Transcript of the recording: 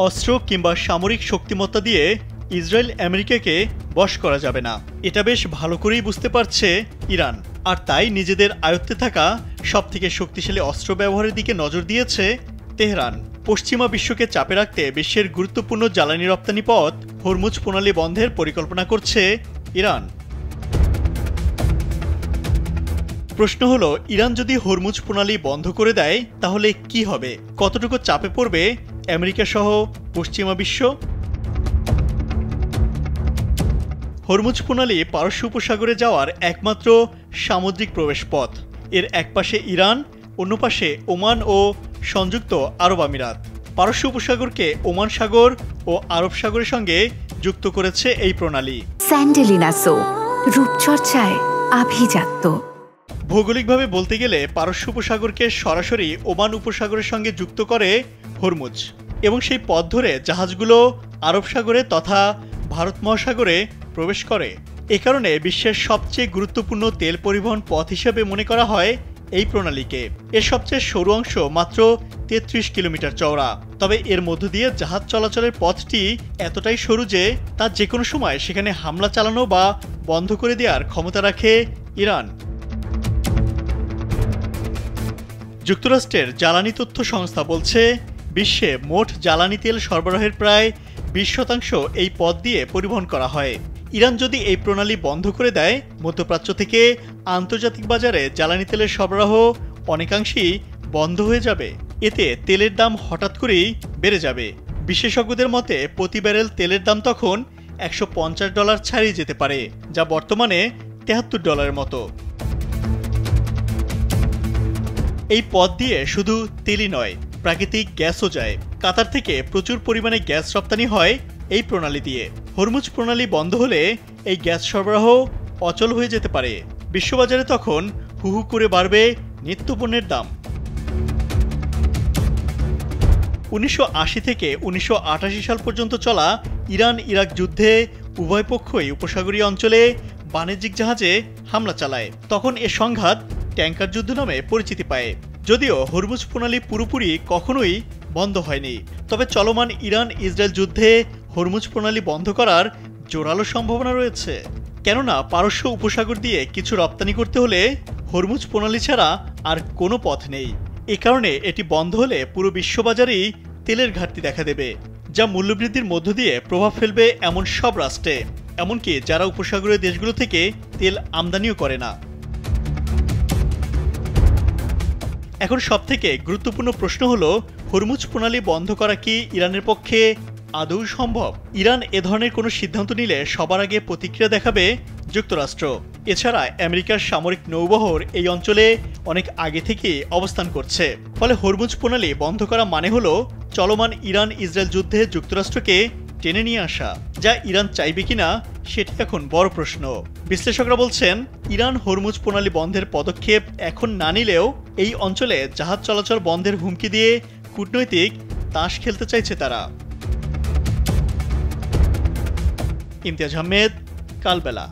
অস্ত্র কিংবা সামরিক শক্তিমত্তা দিয়ে ইসরায়েল আমেরিকাকে বশ করা যাবে না, এটা বেশ ভালো করেই বুঝতে পারছে ইরান। আর তাই নিজেদের আয়ত্তে থাকা সবথেকে শক্তিশালী অস্ত্র ব্যবহারের দিকে নজর দিয়েছে তেহরান। পশ্চিমা বিশ্বকে চাপে রাখতে বিশ্বের গুরুত্বপূর্ণ জ্বালানি রপ্তানি পথ হরমুজ প্রণালী বন্ধের পরিকল্পনা করছে ইরান। প্রশ্ন হলো, ইরান যদি হরমুজ প্রণালী বন্ধ করে দেয় তাহলে কি হবে? কতটুকু চাপে পড়বে আমেরিকা সহ পশ্চিমা বিশ্ব? হরমুজ প্রণালী পারস্য উপসাগরে যাওয়ার একমাত্র সামুদ্রিক প্রবেশপথ। এর এক পাশে ইরান, অন্য পাশে ওমান ও সংযুক্ত আরব আমিরাত। পারস্য উপসাগরকে ওমান সাগর ও আরব সাগরের সঙ্গে যুক্ত করেছে এই প্রণালী। স্যান্ডেলিনা সো, রূপচর্চায় আভিজাত্য। ভৌগোলিকভাবে বলতে গেলে পারস্য উপসাগরকে সরাসরি ওমান উপসাগরের সঙ্গে যুক্ত করে হরমুজ, এবং সেই পথ ধরে জাহাজগুলো আরব সাগরে তথা ভারত মহাসাগরে প্রবেশ করে। এ কারণে বিশ্বের সবচেয়ে গুরুত্বপূর্ণ তেল পরিবহন পথ হিসেবে মনে করা হয় এই প্রণালীকে। এর সবচেয়ে সরু অংশ মাত্র 33 কিলোমিটার চওড়া। তবে এর মধ্য দিয়ে জাহাজ চলাচলের পথটি এতটাই সরু যে তা যে কোনো সময় সেখানে হামলা চালানো বা বন্ধ করে দেওয়ার ক্ষমতা রাখে ইরান। যুক্তরাষ্ট্রের জ্বালানি তথ্য সংস্থা বলছে, বিশ্বে মোট জ্বালানি তেল সরবরাহের প্রায় 20% এই পথ দিয়ে পরিবহন করা হয়। ইরান যদি এই প্রণালী বন্ধ করে দেয়, মধ্যপ্রাচ্য থেকে আন্তর্জাতিক বাজারে জ্বালানি তেলের সরবরাহ অনেকাংশেই বন্ধ হয়ে যাবে। এতে তেলের দাম হঠাৎ করেই বেড়ে যাবে। বিশেষজ্ঞদের মতে প্রতি ব্যারেল তেলের দাম তখন $150 ছাড়িয়ে যেতে পারে, যা বর্তমানে $73 মতো। এই পথ দিয়ে শুধু তেলই নয়, প্রাকৃতিক গ্যাসও যায়। কাতার থেকে প্রচুর পরিমাণে গ্যাস রপ্তানি হয় এই প্রণালী দিয়ে। হরমুজ প্রণালী বন্ধ হলে এই গ্যাস সরবরাহ অচল হয়ে যেতে পারে। বিশ্ববাজারে তখন হু হু করে বাড়বে নিত্যপণ্যের দাম। 1980 থেকে 1988 সাল পর্যন্ত চলা ইরান ইরাক যুদ্ধে উভয় পক্ষই উপসাগরীয় অঞ্চলে বাণিজ্যিক জাহাজে হামলা চালায়। তখন এ সংঘাত ট্যাঙ্কার যুদ্ধ নামে পরিচিতি পায়। যদিও হরমুজ প্রণালী পুরোপুরি কখনোই বন্ধ হয়নি, তবে চলমান ইরান ইসরায়েল যুদ্ধে হরমুজ প্রণালী বন্ধ করার জোরালো সম্ভাবনা রয়েছে। কেননা পারস্য উপসাগর দিয়ে কিছু রপ্তানি করতে হলে হরমুজ প্রণালী ছাড়া আর কোনো পথ নেই। এ কারণে এটি বন্ধ হলে পুরো বিশ্ববাজারেই তেলের ঘাটতি দেখা দেবে, যা মূল্যবৃদ্ধির মধ্য দিয়ে প্রভাব ফেলবে এমন সব রাষ্ট্রে, এমনকি যারা উপসাগরীয় দেশগুলো থেকে তেল আমদানিও করে না। এখন সবথেকে গুরুত্বপূর্ণ প্রশ্ন হলো, হরমুজ প্রণালী বন্ধ করা কি ইরানের পক্ষে আদৌ সম্ভব? ইরান এ ধরনের কোনো সিদ্ধান্ত নিলে সবার আগে প্রতিক্রিয়া দেখাবে যুক্তরাষ্ট্র। এছাড়া আমেরিকার সামরিক নৌবহর এই অঞ্চলে অনেক আগে থেকেই অবস্থান করছে। ফলে হরমুজ প্রণালী বন্ধ করা মানে হলো চলমান ইরান ইসরায়েল যুদ্ধে যুক্তরাষ্ট্রকে টেনে নিয়ে আসা, যা ইরান চাইবে কিনা সেটি এখন বড় প্রশ্ন। বিশ্লেষকরা বলছেন, ইরান হরমুজ প্রণালী বন্ধের পদক্ষেপ এখন না নিলেও এই অঞ্চলে জাহাজ চলাচল বন্ধের হুমকি দিয়ে কূটনৈতিক তাস খেলতে চাইছে তারা। ইমতিয়াজ আহমেদ, কালবেলা।